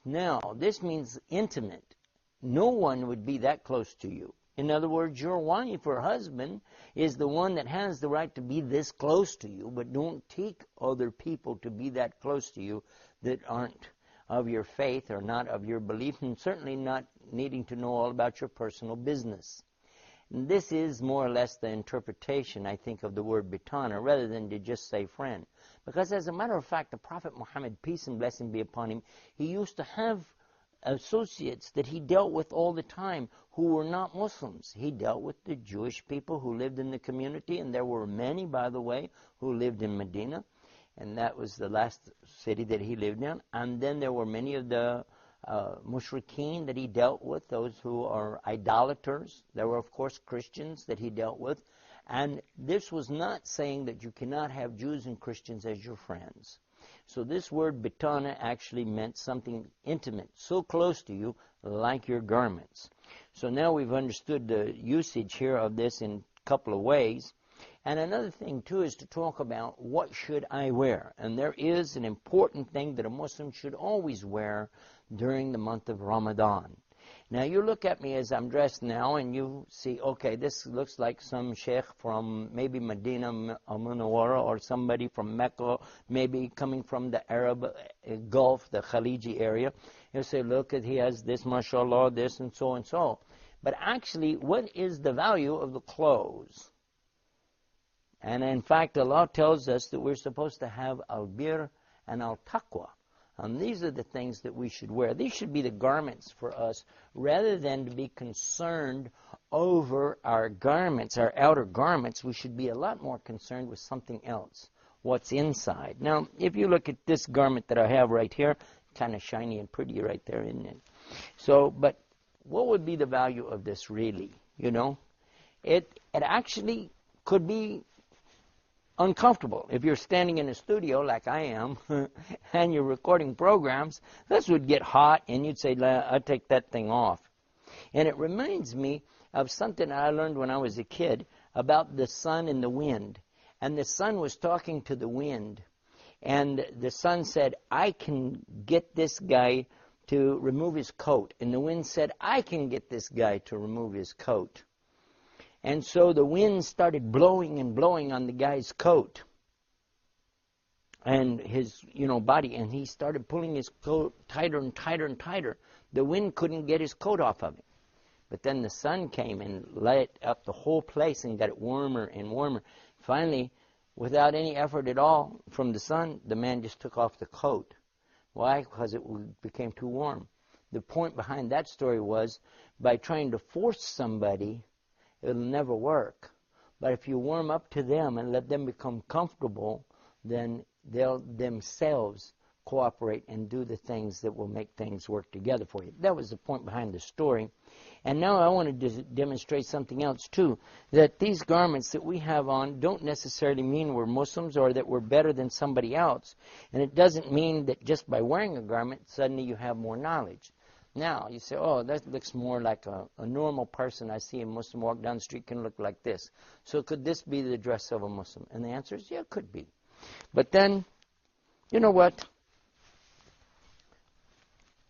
Now, this means intimate. No one would be that close to you. In other words, your wife or husband is the one that has the right to be this close to you, but don't take other people to be that close to you that aren't of your faith or not of your belief, and certainly not needing to know all about your personal business. And this is more or less the interpretation, I think, of the word bitana, rather than to just say friend. Because as a matter of fact, the Prophet Muhammad, peace and blessing be upon him, he used to have associates that he dealt with all the time who were not Muslims. He dealt with the Jewish people who lived in the community, and there were many, by the way, who lived in Medina, and that was the last city that he lived in. And then there were many of the mushrikeen that he dealt with, those who are idolaters. There were, of course, Christians that he dealt with. And this was not saying that you cannot have Jews and Christians as your friends. So this word bitana actually meant something intimate, so close to you, like your garments. So now we've understood the usage here of this in a couple of ways. And another thing, too, is to talk about what should I wear. And there is an important thing that a Muslim should always wear during the month of Ramadan. Now, you look at me as I'm dressed now, and you see, okay, this looks like some sheikh from maybe Medina al-Munawwara, or somebody from Mecca, maybe coming from the Arab Gulf, the Khaliji area. You say, look, he has this, mashallah, this, and so and so. But actually, what is the value of the clothes? And in fact, Allah tells us that we're supposed to have al-bir and al-taqwa. And these are the things that we should wear. These should be the garments for us, rather than to be concerned over our garments, our outer garments. We should be a lot more concerned with something else, what's inside. Now, if you look at this garment that I have right here, kind of shiny and pretty right there, isn't it? So, but what would be the value of this really, you know? It actually could be uncomfortable. If you're standing in a studio like I am and you're recording programs, this would get hot and you'd say, I'll take that thing off. And it reminds me of something I learned when I was a kid about the sun and the wind. And the sun was talking to the wind. And the sun said, I can get this guy to remove his coat. And the wind said, I can get this guy to remove his coat. And so the wind started blowing and blowing on the guy's coat and his, body, and he started pulling his coat tighter and tighter and tighter. The wind couldn't get his coat off of him. But then the sun came and lit up the whole place and got it warmer and warmer. Finally, without any effort at all from the sun, the man just took off the coat. Why? Because it became too warm. The point behind that story was, by trying to force somebody, it'll never work. But if you warm up to them and let them become comfortable, then they'll themselves cooperate and do the things that will make things work together for you. That was the point behind the story. And now I want to demonstrate something else too, that these garments that we have on don't necessarily mean we're Muslims or that we're better than somebody else. And it doesn't mean that just by wearing a garment, suddenly you have more knowledge. Now, you say, oh, that looks more like a normal person. I see a Muslim walk down the street can look like this. So could this be the dress of a Muslim? And the answer is, yeah, it could be. But then, you know what?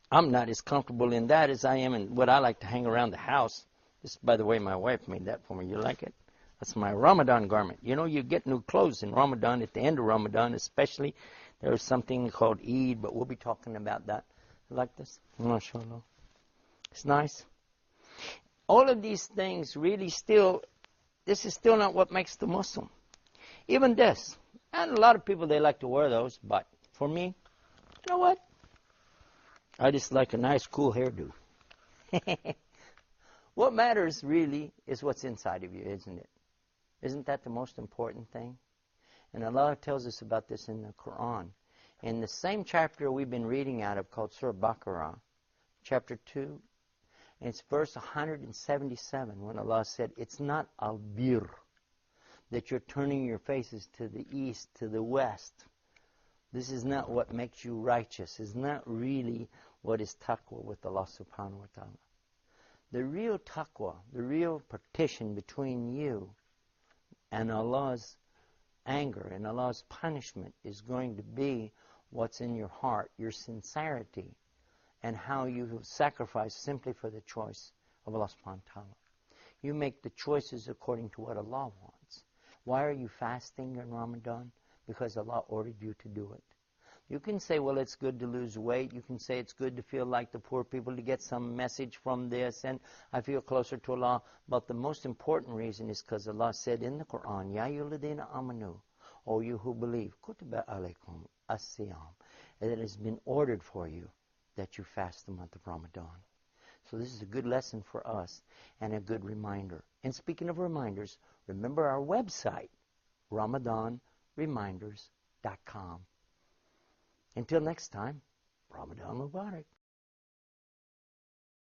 I'm not as comfortable in that as I am in what I like to hang around the house. This, by the way, my wife made that for me. You like it? That's my Ramadan garment. You know, you get new clothes in Ramadan, at the end of Ramadan especially. There's something called Eid, but we'll be talking about that. Like this, mashallah. It's nice. All of these things really this is still not what makes the Muslim. Even this. And a lot of people, they like to wear those, but for me, you know what? I just like a nice, cool hairdo. What matters really is what's inside of you, isn't it? Isn't that the most important thing? And Allah tells us about this in the Quran. In the same chapter we've been reading out of, called Surah Baqarah, chapter 2, and it's verse 177, when Allah said, it's not al-bir, that you're turning your faces to the east, to the west. This is not what makes you righteous. It's not really what is taqwa with Allah subhanahu wa ta'ala. The real taqwa, the real partition between you and Allah's anger and Allah's punishment is going to be what's in your heart, your sincerity, and how you sacrifice simply for the choice of Allah subhanahu wa ta'ala. You make the choices according to what Allah wants. Why are you fasting in Ramadan? Because Allah ordered you to do it. You can say, well, it's good to lose weight. You can say it's good to feel like the poor people, to get some message from this, and I feel closer to Allah. But the most important reason is because Allah said in the Quran, Ya ayyuhalladhina amanu, O you who believe, kutiba alaykum as-siyam, that it has been ordered for you that you fast the month of Ramadan. So this is a good lesson for us and a good reminder. And speaking of reminders, remember our website, RamadanReminders.com. Until next time, Ramadan Mubarak.